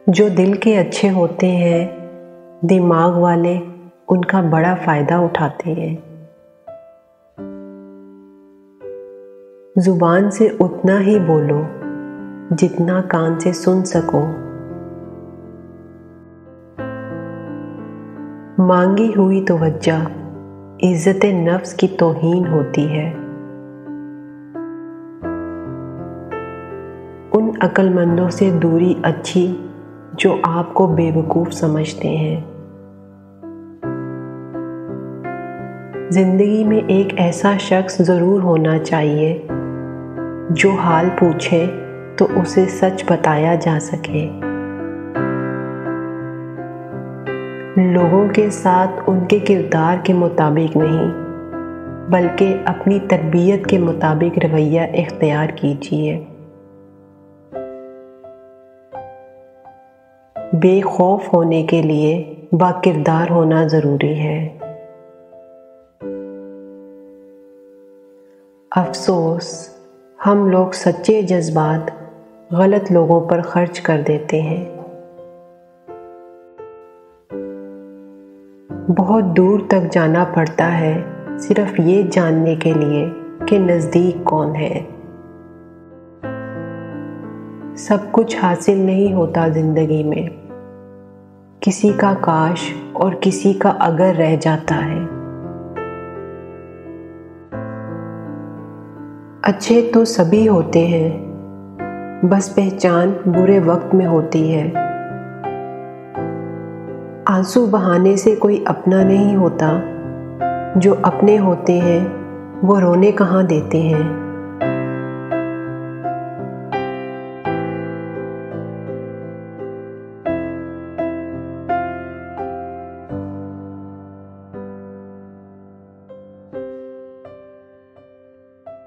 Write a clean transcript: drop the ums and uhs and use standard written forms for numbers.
जो दिल के अच्छे होते हैं, दिमाग वाले उनका बड़ा फ़ायदा उठाते हैं। ज़ुबान से उतना ही बोलो जितना कान से सुन सको। मांगी हुई तवज्जो इज़्ज़त नफ्स की तौहीन होती है। उन अक्लमंदों से दूरी अच्छी जो आपको बेवकूफ़ समझते हैं। ज़िंदगी में एक ऐसा शख्स ज़रूर होना चाहिए जो हाल पूछे तो उसे सच बताया जा सके। लोगों के साथ उनके किरदार के मुताबिक नहीं, बल्कि अपनी तरबियत के मुताबिक रवैया इख्तियार कीजिए। बेखौफ होने के लिए बाकिरदार होना ज़रूरी है। अफसोस, हम लोग सच्चे जज्बात गलत लोगों पर खर्च कर देते हैं। बहुत दूर तक जाना पड़ता है सिर्फ ये जानने के लिए कि नज़दीक कौन है। सब कुछ हासिल नहीं होता ज़िंदगी में, किसी का काश और किसी का अगर रह जाता है। अच्छे तो सभी होते हैं, बस पहचान बुरे वक्त में होती है। आंसू बहाने से कोई अपना नहीं होता, जो अपने होते हैं वो रोने कहाँ देते हैं।